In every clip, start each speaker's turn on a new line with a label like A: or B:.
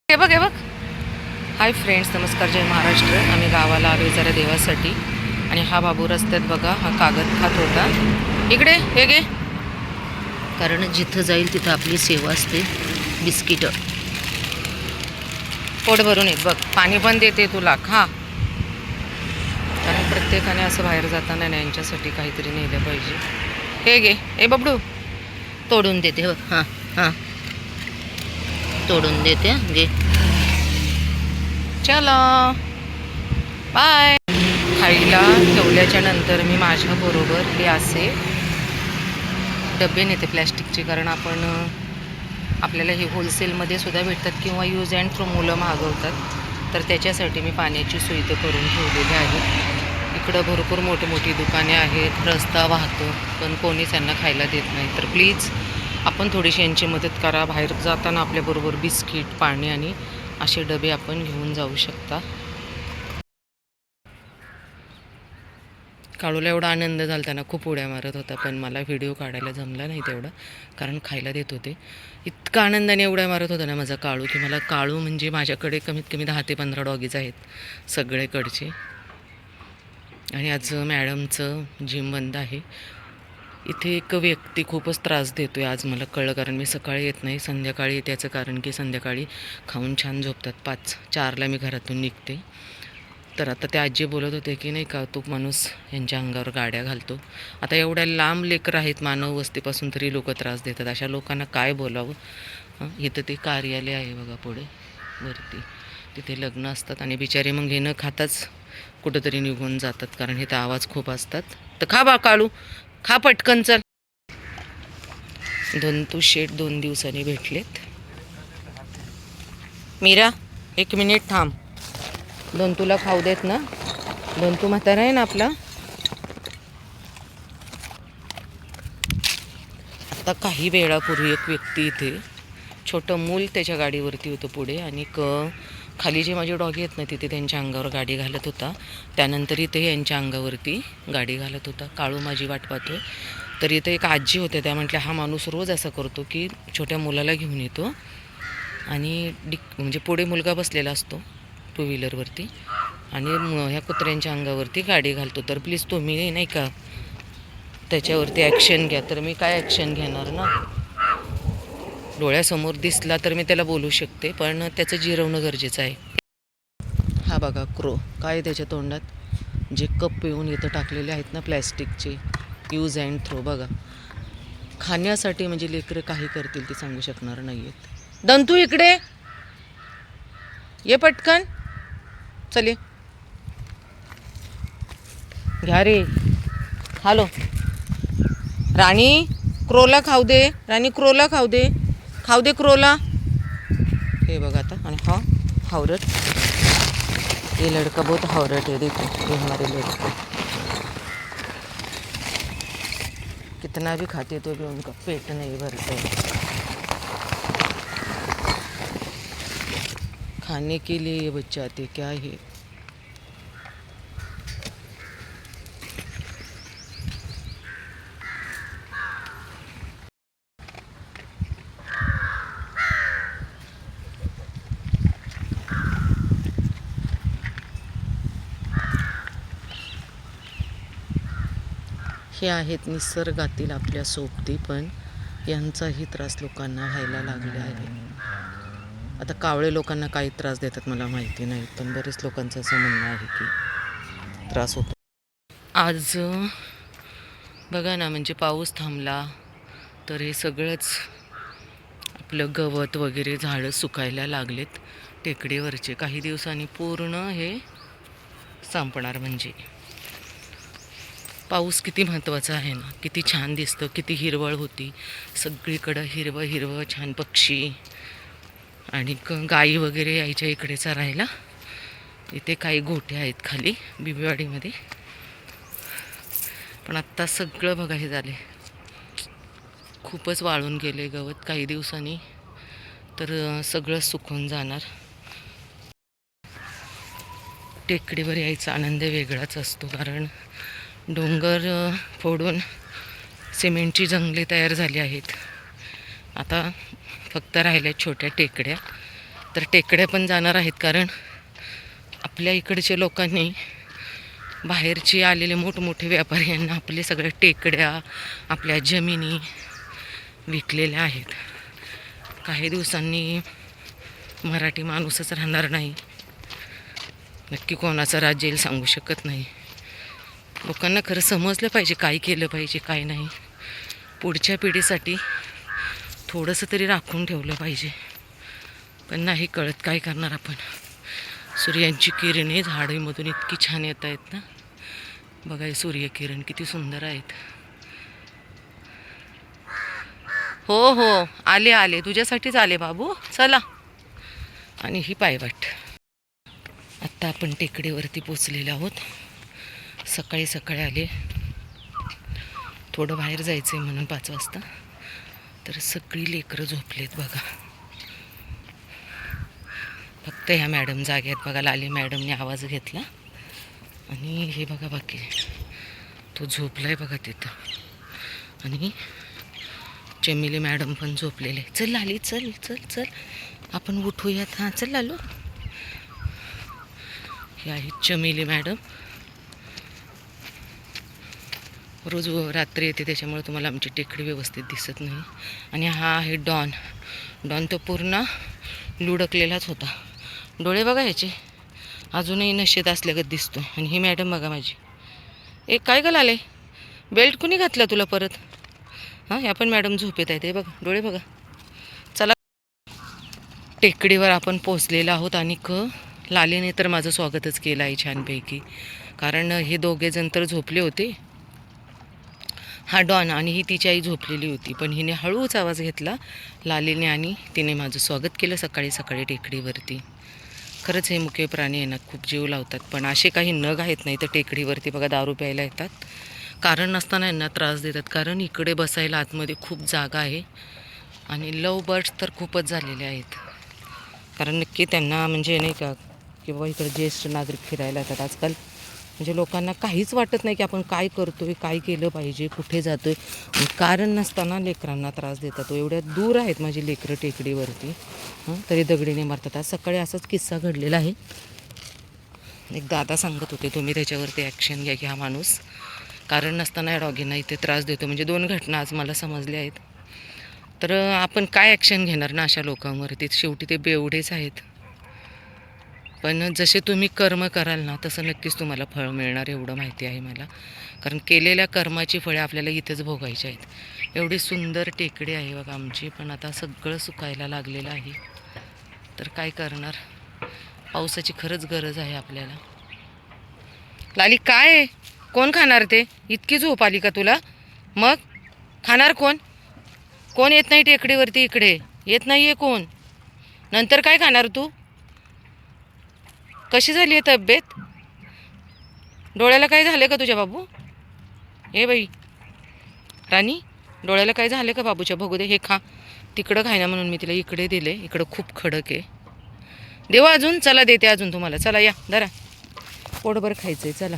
A: हे बघ हे बघ. हाय फ्रेंड्स, नमस्कार, जय महाराष्ट्र. आम्ही गावाला आलो जरा देवासाठी. आणि हा बाबू रस्त्यात बघा, हा कागद खात होता. इकडे हे घे, कारण जिथं जाईल तिथं आपली सेवा असते. बिस्किटं पोट भरून येत बघ. पाणी पण देते तुला, खा. कारण प्रत्येकाने असं बाहेर जाताना ना यांच्यासाठी काहीतरी नेलं पाहिजे. हे घे, हे बबडू तोडून देते हो. हां हां, तोडून देते. घे, चला बाय. खायला ठेवल्याच्या नंतर मी माझ्याबरोबर हे असे डबे नेते प्लॅस्टिकचे, कारण आपल्याला हे होलसेलमध्ये सुद्धा भेटतात किंवा यूज अँड थ्रो मुलं मागवतात. तर त्याच्यासाठी मी पाण्याची सोय तर करून ठेवलेली आहे. इकडं भरपूर मोठी दुकाने आहेत, रस्ता वाहतो, पण कोणीच यांना खायला देत नाही. तर प्लीज आपण थोडीशी यांची मदत करा. बाहेर जाताना आपल्याबरोबर बिस्किट, पाणी आणि असे डबे आपण घेऊन जाऊ शकता. काळूला एवढा आनंद झाला, त्यांना खूप उड्या मारत होता, पण मला व्हिडिओ काढायला जमला नाही तेवढा, कारण खायला देत होते. इतका आनंदाने उड्या मारत होता ना माझा काळू, की मला काळू म्हणजे माझ्याकडे कमीत कमी 10 ते 15 डॉगीज आहेत सगळेकडचे. आणि आज मॅडमचं जिम बंद आहे. इथे एक व्यक्ती खूपच त्रास देतो आहे आज, मला कळलं, कारण मी सकाळी येत नाही, संध्याकाळी येते. याचं कारण की संध्याकाळी खाऊन छान झोपतात. 5-4ला मी घरातून निघते. तर आता ते आजी बोलत होते की नाही का, तो माणूस यांच्या अंगावर गाड्या घालतो. आता एवढ्या लांब लेकरं आहेत मानव वस्तीपासून, तरी लोक त्रास देतात. अशा लोकांना काय बोलावं. इथं ते कार्यालय आहे बघा पुढे वरती, तिथे लग्न असतात आणि बिचारे मग हे न खाताच कुठंतरी निघून जातात, कारण इथं आवाज खूप असतात. तर खा बा काळू, खा पटकन, चल. धंतू शेठ 2 दिवसांनी भेटलेत. मीरा 1 मिनिट थांब. धंतूला खाऊ देत ना, धंतू म्हातारा आहे ना आपला. आता काही वेळापूर्वी एक व्यक्ती इथे, छोटं मूल त्याच्या गाडीवरती होतं पुढे, आणि खाली जे माझे डॉगी आहेत ना तिथे त्यांच्या अंगावर गाडी घालत होता. त्यानंतर इथे यांच्या अंगावरती गाडी घालत होता. काळू माझी वाट पाहतोय. तर इथे एक आजी होत्या, त्या म्हटल्या हा माणूस रोज असं करतो की छोट्या मुलाला घेऊन येतो आणि म्हणजे पुढे मुलगा बसलेला असतो 2 व्हीलरवरती, आणि ह्या कुत्र्यांच्या अंगावरती गाडी घालतो. तर प्लीज तुम्ही नाही का त्याच्यावरती ॲक्शन घ्या. तर मी काय ॲक्शन घेणार ना, डोळ्यासमोर दिसला तर मी त्याला बोलू शकते, पण त्याचं जिरवणं गरजेचं आहे. हा बघा क्रो, काय त्याच्या तोंडात, जे कप पिऊन इथं टाकलेले आहेत ना प्लॅस्टिकचे, यूज अँड थ्रो. बघा, खाण्यासाठी म्हणजे लेकरं काही करतील ते सांगू शकणार नाही आहेत. दंतू इकडे ये पटकन, चले घ्या रे. हॅलो राणी, क्रोला खाऊ दे, राणी क्रोला खाऊ दे, खाऊ दे क्रोला. हे बघा आता, आणि हा हावरट, ये लड़का बहुत हावरट है, देखो ये हमारे लड़के कितना भी खाते तो भी उनका पेट नहीं भरता है. खाने के लिए ये बच्चे आते क्या है. हे आहेत निसर्गातील आपल्या सोबती, पण यांचाही त्रास लोकांना व्हायला लागला आहे. आता कावळे लोकांना काही त्रास देतात मला माहिती नाही, पण बरेच लोकांचं असं म्हणणं आहे की त्रास होतो. आज बघा ना, म्हणजे पाऊस थांबला तर हे सगळंच आपलं गवत वगैरे झाडं सुकायला लागलेत टेकडीवरचे. काही दिवसांनी पूर्ण हे संपणार. म्हणजे पाऊस किती महत्त्वाचा आहे ना, किती छान दिसतं, किती हिरवळ होती सगळीकडं, हिरवं हिरवं छान, पक्षी आणि गाई वगैरे यायच्या इकडे चरायला. इथे काही गोठे आहेत खाली बिबीवाडीमध्ये, पण आत्ता सगळं बघा हे झाले, खूपच वाळून गेले गवत. काही दिवसांनी तर सगळं सुकून जाणार. टेकडीवर यायचा आनंद वेगळाच असतो, कारण डोंगर फोडून सिमेंटची जंगले तयार झाली आहेत. आता फक्त राहिल्या छोट्या टेकड्या, तर टेकड्या पण जाणार आहेत, कारण आपल्या इकडच्या लोकांनी बाहेरचे आलेले मोठमोठे व्यापारी यांना आपले सगळ्या टेकड्या, आपल्या जमिनी विकलेल्या आहेत. काही दिवसांनी मराठी माणूसच राहणार नाही. नक्की कोणाचा राज्य येईल सांगू शकत नाही. लोकांना खरं समजलं पाहिजे काय केलं पाहिजे काय नाही. पुढच्या पिढीसाठी थोडंसं तरी राखून ठेवलं पाहिजे, पण नाही कळत. काय करणार आपण. सूर्यांची किरणे झाडीमधून इतकी छान येत आहेत ना. बघा हे सूर्यकिरण किती सुंदर आहेत. हो हो आले आले, तुझ्यासाठीच आले बाबू, चला. आणि ही पायवाट. आत्ता आपण टेकडीवरती पोचलेलो आहोत. सकाळी सकाळी आले, थोडं बाहेर जायचं आहे म्हणून 5 वाजता. तर सगळी लेकरं झोपलेत बघा. फक्त ह्या मॅडम जागे आहेत बघा. लाली मॅडमने आवाज घेतला आणि हे बघा बाकी तो झोपलाय बघा तिथं. आणि चमेली मॅडम पण झोपलेले. चल लाली, चल चल चल आपण उठूयात. हां चल लालू. ही आहे चमेली मॅडम. रोज रात्री येते, त्याच्यामुळे तुम्हाला आमची टेकडी व्यवस्थित दिसत नाही. आणि हा आहे डॉन. डॉन तो पूर्ण लुडकलेलाच होता. डोळे बघा ह्याचे अजूनही नशेत असल्यागत दिसतो. आणि ही मॅडम बघा माझी. एक काय गं आले, बेल्ट कुणी घातला तुला परत? हां ह्या पण मॅडम झोपेत आहेत. हे बघा डोळे बघा. चला टेकडीवर आपण पोचलेलो आहोत. आणि लालीने तर माझं स्वागतच केलं आहे छानपैकी, कारण हे दोघे जण तर झोपले होते. हा डॉन आणि ही तिची आई झोपलेली होती. पण हिने हळूच आवाज घेतला लालीने आणि तिने माझं स्वागत केलं सकाळी सकाळी टेकडीवरती. खरंच हे मुके प्राणी यांना खूप जीव लावतात. पण असे काही नग आहेत नाही तर टेकडीवरती बघा दारू प्यायला येतात. कारण नसताना यांना त्रास देतात, कारण इकडे बसायला आतमध्ये खूप जागा आहे. आणि लव बर्ड्स तर खूपच झालेले आहेत. कारण नक्की त्यांना म्हणजे नाही का किंवा इकडे ज्येष्ठ नागरिक फिरायला येतात आजकाल. म्हणजे लोकांना काहीच वाटत नाही की आपण काय करतोय, काय केलं पाहिजे, कुठे जातोय. कारण नसताना लेकरांना त्रास देतात. एवढ्या दूर आहेत माझी लेकरं टेकडीवरती, तरी दगडीने मारतात. आज सकाळी असाच किस्सा घडलेला आहे. एक दादा सांगत होते तुम्ही त्याच्यावरती ॲक्शन घ्या की हा माणूस कारण नसताना या डॉगींना इथे त्रास देतो. म्हणजे 2 घटना आज मला समजल्या आहेत. तर आपण काय ॲक्शन घेणार ना अशा लोकांवरती. शेवटी ते बेवडेच आहेत. पण जसे तुम्ही कर्म कराल ना तसं नक्कीच तुम्हाला फळ मिळणार एवढं माहिती आहे मला. कारण केलेल्या कर्माची फळे आपल्याला इथेच भोगायची आहेत. एवढी सुंदर टेकडी आहे बघा आमची, पण आता सगळं सुकायला लागलेलं आहे. तर काय करणार. पावसाची खरंच गरज आहे आपल्याला. लाली काय कोण खाणार ते? इतकी झोप आली का तुला? मग खाणार कोण? कोण येत नाही टेकडीवरती इकडे? येत नाही आहे कोण? नंतर काय खाणार तू? कशी झाली आहे तब्येत? डोळ्याला काय झालं का तुझ्या बाबू? हे बाई राणी, डोळ्याला काय झालं का बाबूच्या? बघू दे, हे खा. तिकडं खाय ना म्हणून मी तिला इकडे दिले. इकडं खूप खडक आहे. देवा अजून, चला देते अजून तुम्हाला. चला या धरा, पोटभर खायचं आहे चला.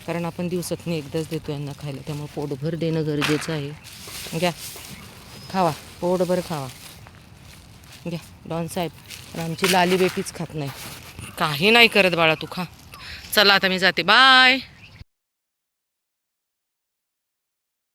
A: कारण आपण दिवसातून एकदाच देतो यांना खायला, त्यामुळे पोटभर देणं गरजेचं आहे. घ्या खावा, पोटभर खावा. घ्या डॉन साहेब. पण आमची लाली बेटीच खात नाही. काही नाही करत बाळा, तू खा. चला आता मी जाते, बाय.